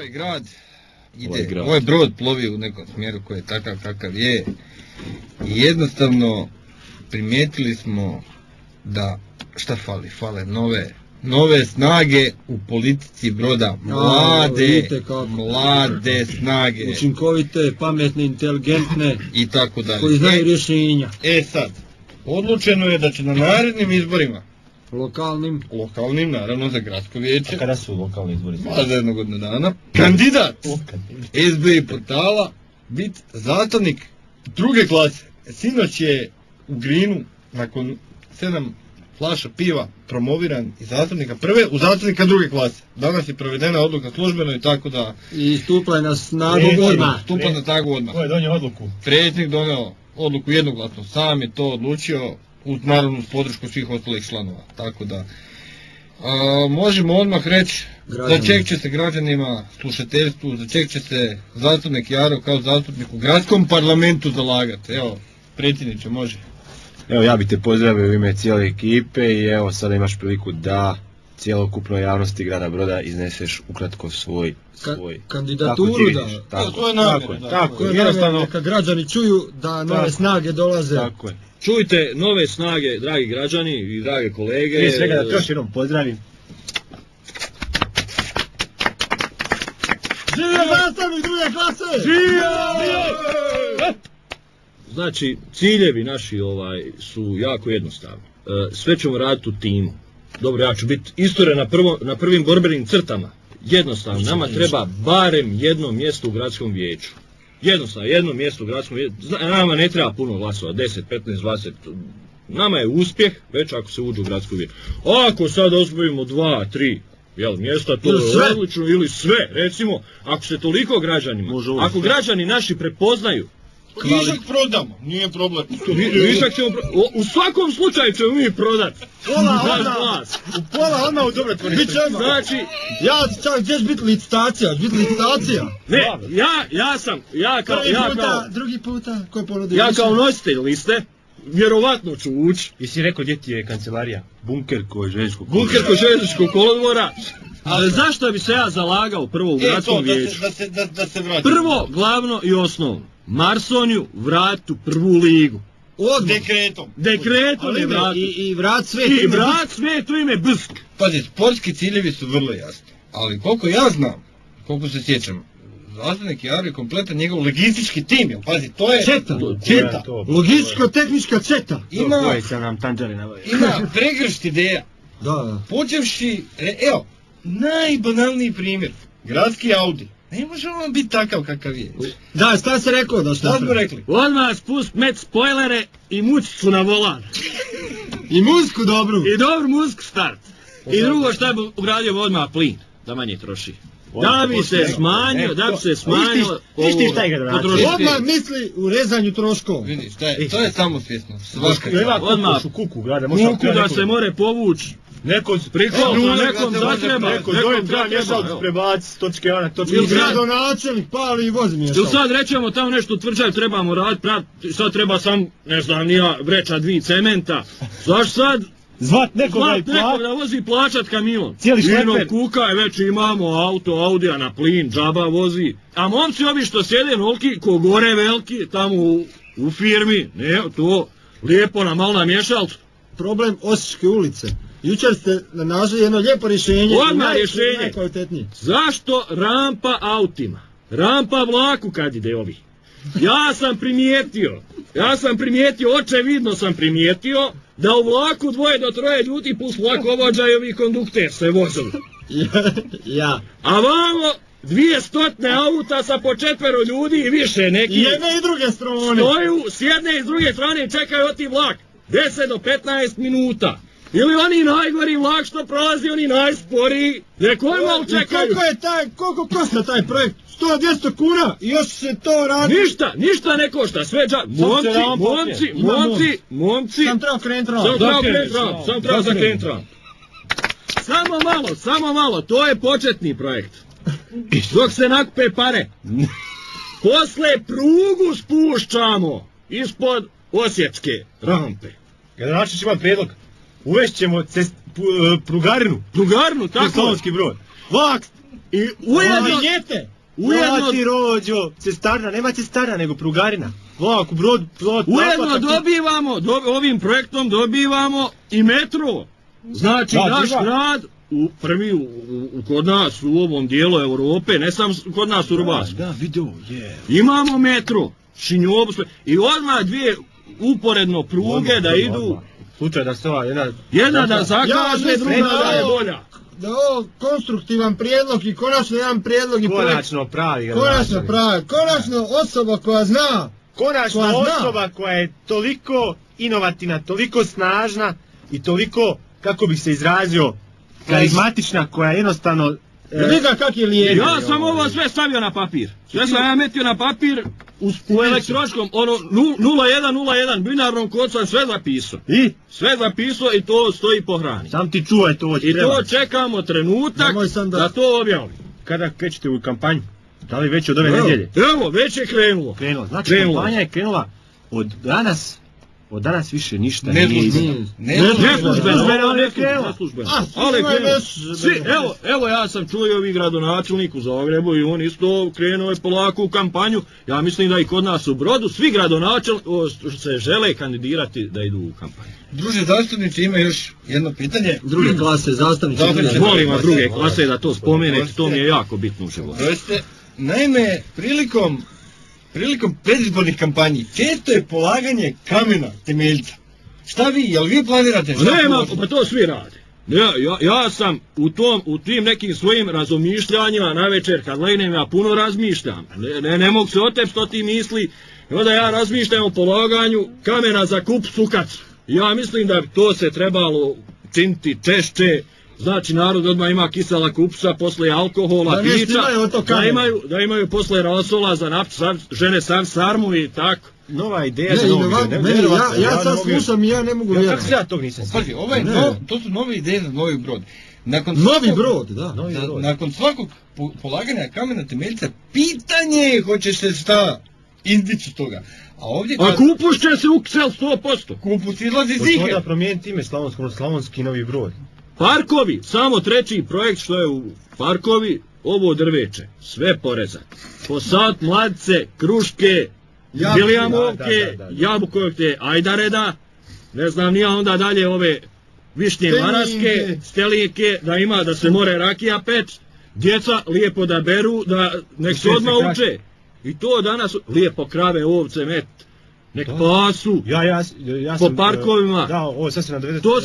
ovaj grad ide, ovaj brod plovi u nekom smjeru koji je takav kakav je i jednostavno primijetili smo da šta fale nove snage u politici broda, mlade snage, učinkovite, pametne, inteligentne i tako dalje, koji znaju rješenja. Sad, odlučeno je da će na narednim izborima, lokalnim, naravno za gradsko vijeće. A kada su lokalni izbori? Za jednog godina dana. Kandidat SB portala biti zastupnik druge klase. Sinoć je u Grinu, nakon 7 flaša piva, promoviran iz zastupnika prve u zastupnika druge klase. Danas je provedena odluka službeno i tako da... I stupla je na snagu odmah. Stupa na snagu odmah. Ko je donio odluku? Predsjednik donio odluku jednoglasno. Sam je to odlučio, naravno uz podršku svih ostalih članova. Tako da... možemo odmah reći za čeg će se građanima, slušateljstvu, za čeg će se zastupnik Jaro kao zastupnik u gradskom parlamentu zalagati. Evo, predsjedniče, može. Evo, ja bih te pozdravio u ime cijele ekipe i evo sada imaš priliku da cijelokupnoj javnosti grada Broda izneseš ukratko svoj kandidaturu, da. To je namjera. Tako, jednostavno. Neka građani čuju da nove snage dolaze. Tako je. Čujte nove snage, dragi građani i drage kolege. Prije svega da još jednom pozdravim. Živio nastavnik druge klase! Živio! Znači, ciljevi naši su jako jednostavni. Sve ćemo raditi u timu. Dobro, ja ću biti istoren na prvim borbenim crtama. Jednostavno, nama treba barem jedno mjesto u gradskom vijeću. Jednostavno, jedno mjesto u gradskom vijeću. Nama ne treba puno glasova, 10, 15, 20. Nama je uspjeh, već ako se uđe u gradsko vijeće. Ako sad osvojimo 2, 3 mjesta, to je odlično, ili sve, recimo, ako se toliko građanima, ako građani naši prepoznaju, Višak prodamo, nije problem. Višak ćemo u svakom slučaju ćemo mi prodati. U pola odmah u dobrotvornicu. Znači, ja čak gdje će biti licitacija? Ne, drugi puta, ko je ponudio? Ja kao nositelj liste, vjerovatno ću ući. Jesi rekao gdje ti je kancelarija? Bunker kod željezničkog kolodvora. Ali zašto bi se ja zalagao prvo u gradskom vijeću? Da se vrati. Prvo, glavno i osnovno. Marsoniju vrati u prvu ligu. Dekretom je vrati. I vrat svet u ime Brsk. Pazi, sportski ciljevi su vrlo jasni. Ali koliko ja znam, koliko se sjećam, zastupnik Jaro je kompletan njegov logistički tim, jel pazi, to je... Četa. Logističko-tehnička četa. Ima pregršt ideja. Da. Počevši, evo, najbanalniji primjer, gradski Audi. Ne može on biti takav kakav je. Da, šta se rekao da šta smo rekli? Odmah spust met spojlere i mučicu na volan. I muziku dobru. I dobru muziku start. I drugo šta bi ugradio odmah plin, da manje troši. Da bi se smanjio, Viš šta je gradonačelnik? Odmah misli u rezanju troškova. Vidiš, to je samosvjesno. Odmah kuku da se more povući. Nekom zatreba. Nekom treba mješalcu prebaci s točke A na točke B. Gradonačelnik pali i vozi mješalcu. Ili sad rećemo tamo nešto utvrđaju, trebamo raditi, sad treba sam, ne znam, nija vreća 2 cementa. Zašto sad? Zvat nekog da vozi plaćat kamion. Cijeli šleper. Kuka je već imamo auto, Audija na plin, džaba vozi. A momci ovi što sjede noliki, ko gore veliki, tamo u firmi, ne, to lijepo na malo na mješalcu. Problem Osječke ulice. Jučer ste našli jedno lijepo rješenje. Odmah rješenje. Zašto rampa autima? Rampa vlaku kad ide ovi. Ja sam primijetio, očevidno sam primijetio, da u vlaku 2 do 3 ljudi plus vlakovođa i ovi kondukter se vozili. Ja. A vamo 200 auta sa po 4 ljudi i više neki. Jedne i druge strane. Stoju s jedne i s druge strane i čekaju oti vlak. 10 do 15 minuta. Ili oni najgori vlak što prolazi, oni najsporiji. Neko je malo čekaju. Koliko košta taj projekt? 100-200 kuna i još se to radi. Ništa ne košta, sve momci. Sam treba krenuti ram. Samo malo, to je početni projekt. Dok se nakupe pare. Posle prugu spušćamo ispod Osječke rampe. Gradonačelnik ima prijedlog. Uvešćemo prugarinu. Tako. Slavonski Brod. Vlak I ujedno... Vinjete! Plati rođo, cestarna, nema cestarna nego prugarina. Vlak u brod, Ujedno dobivamo, ovim projektom dobivamo i metro. Znači naš grad, prvi kod nas u ovom dijelu Europe, ne samo kod nas u Rubasku. Da, video, je. Imamo metro, šinjobu sve, i odmah dvije uporedno pruge da idu. Slučaj da se ova jedna da zakaže, druga da je bolja. Da je ovo konstruktivan prijedlog i konačno jedan prijedlog i projekt. Konačno pravi. Konačno osoba koja zna. Konačno osoba koja je toliko inovativna, toliko snažna i toliko, kako bih se izrazio, karizmatična, koja jednostavno... Vidi ga kak je lijep. Ja sam ovo sve stavio na papir. Sve sam ja metio na papir u elektroničkom, ono 0101 binarnom kodu sam sve zapisao. I? Sve zapisao i to stoji po hrani. Sam ti čuvaj to će I treba. to čekamo trenutak da to objavimo. Kada krećete u kampanju? Da li već od ove nedjelje? Evo, već je krenulo. Znači kampanja je krenula od danas više ništa nije izdano. Neslužbeno. Ali evo ja sam čuo ovih gradonačelnik u Zagrebu i on isto krenuo je polako u kampanju. Ja mislim da i kod nas u Brodu svi gradonačelnici se žele kandidirati da idu u kampanju. Druže zastupnici, ima još jedno pitanje. Druge klase zastupnici. Molim vas druge klase da to spomenete, to mi je jako bitno u životu. Naime, prilikom predizbornih kampanji često je polaganje kamena temeljca. Šta vi, jel vi planirate? Nema, pa to svi rade. Ja sam u tim nekim svojim razmišljanjima navečer kad legnem ja puno razmišljam. Ne mogu se otepsti od tih misli. I onda ja razmišljam o polaganju kamena za kup sukac. Ja mislim da to se trebalo činiti češće. Znači narod odmah ima kisela kupca, posle alkohola, pića, da imaju posle rasola za naft, žene sarmu i tako. Nova ideja za novi brod. Ja sad slušam i ja ne mogu vjerovati. Kako se ja tog nisam sviđa? To su nove ideje za novi brod. Novi brod, da. Nakon svakog polaganja kamena temeljca, pitanje je hoće se šta izdići toga. A kupus će se uksel 100%. Kupus izlazi iz ike. Onda promijeniti ime slavonski novi brod. Parkovi, samo treći projekt što je u parkovi, ovo drveće, sve porezati. Posad, mladice, kruške, bilijamovke, jabukovke, ajdareda, ne znam nija onda dalje ove višnje maraske, stelinke, da se more rakija peć, djeca lijepo da beru, da nek se odmah uče. I to danas lijepo krave, ovce, met. Nek pasu, po parkovima, to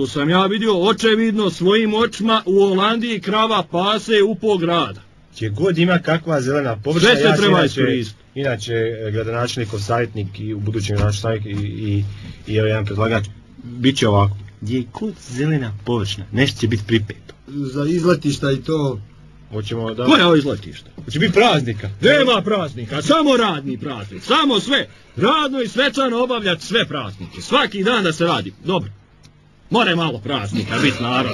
sam ja vidio očevidno svojim očima u Holandiji krava pase u pol grada. Gdje god ima kakva zelena površina, sve se treba iskoristiti. Inače, gradonačelnikov savjetnik i u budućem gradonačelnik i jedan predlagač, bit će ovako. Gdje god zelena površina, nešto će biti pripeto. Za izletišta i to... Koje je ovo izletište? Hoće biti praznika. Nema praznika, samo radni praznik, samo sve. Radno i svečano obavljati sve praznike. Svaki dan da se radi. Dobro. More malo praznika biti narod.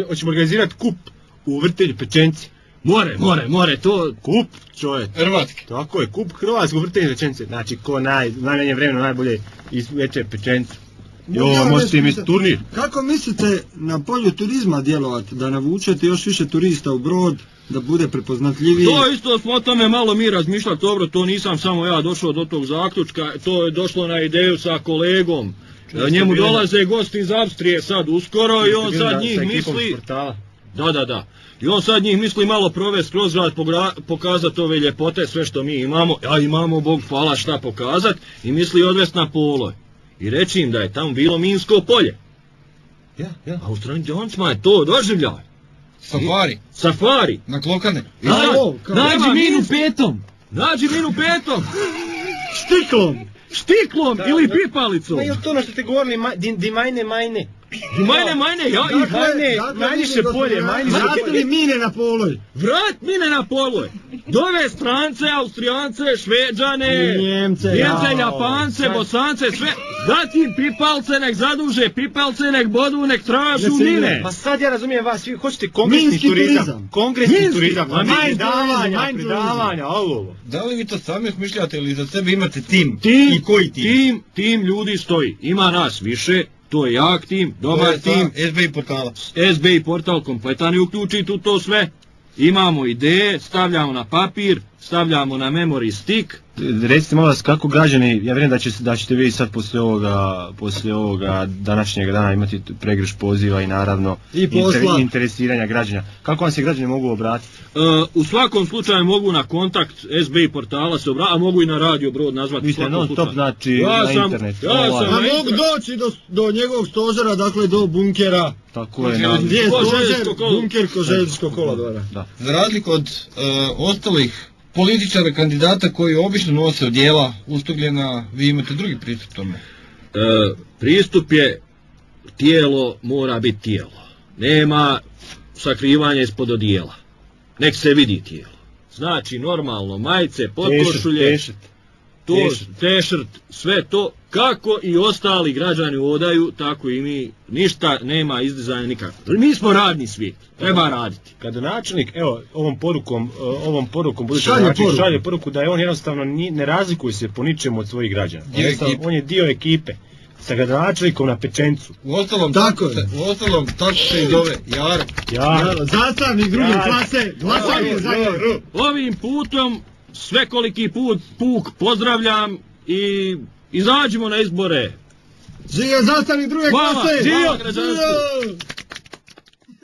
Hoćemo organizirati kup u vrtelju Pečenci. More, to... Kup, čovjek. Hrvatski. Tako je, kup Hrvatsko u vrtelju Pečence. Znači, ko najmanje vremena najbolje izveče Pečencu. Možete imati turnir. Kako mislite na polju turizma djelovati, da navučete još više turista u Brod, da bude prepoznatljiviji? To isto smo o tome malo mi razmišljali, dobro, to nisam samo ja došao do tog zaključka, to je došlo na ideju sa kolegom. Njemu dolaze gosti iz Avstrije sad uskoro i on sad njih misli... Da. I on sad njih misli malo provesti kroz grad, pokazati ove ljepote, sve što mi imamo, a imamo, Bog hvala, šta pokazati, i misli odvesti na Poloj. I reći im da je tamo bilo minsko polje. Ja. A u Stranđoncima je to doživljaj. Safari. Na Klokane. Nađi minu petom. Štiklom ili pipalicom. Pa je to ono što ste govorili, dimajne. Majne, Majniše polje, vratili mine na Poloj. Vrat mine na Poloj. Dove strance, Austrijance, Šveđane, Njemce, Japance, Bosance, sve. Dati im pipalce, nek zaduže pipalce, nek bodu, nek tražu mine. Pa sad ja razumijem vas, vi hoćete kongresni turizam. Predavanja, ovo. Da li vi to sami smišljate ili za sebe imate tim? I koji tim? Tim ljudi stoji. Ima nas više. to je jak tim, dobar tim. SBI portala. SBI portal kompletan je uključiti u to sve. Imamo ideje, stavljamo na papir, stavljamo na memory stick. Recite malo vas kako građani, ja vjerujem da ćete vi sad poslije ovoga današnjeg dana imati pregrš poziva i naravno interesiranja građana. Kako vam se građani mogu obratiti? U svakom slučaju mogu na kontakt SBI portala se obratiti, a mogu i na radio Brod nazvati. Vi ste non stop znači na internetu. A mogu doći do njegovog stožera, dakle do bunkera. Tako je. Gdje je stožer, bunker Koželjsko kolodvora. Za razliku od ostalih političara, kandidata koji obično nose odijela ustugljena, vi imate drugi pristup tome. Pristup je tijelo mora biti tijelo. Nema sakrivanja ispod odijela. Nek se vidi tijelo. Znači normalno majice, potkošulje, t-shirt, sve to kako i ostali građani odaju, tako i mi, ništa nema izdizanja nikako. Mi smo radni svijet, treba raditi. Kada načelnik, evo, ovom porukom budući načelnik šalje poruku da je on jednostavno ne razlikuje se po ničemu od svojih građana. On je dio ekipe. Sa gradonačelnikom na pečencu. Uostalom, tako se i zove Jaro. Zastavnik druge klase, glasanje za njega. Ovim putom svekoliki puk pozdravljam i izađimo na izbore. Živio zastavnik druge klase! Živio!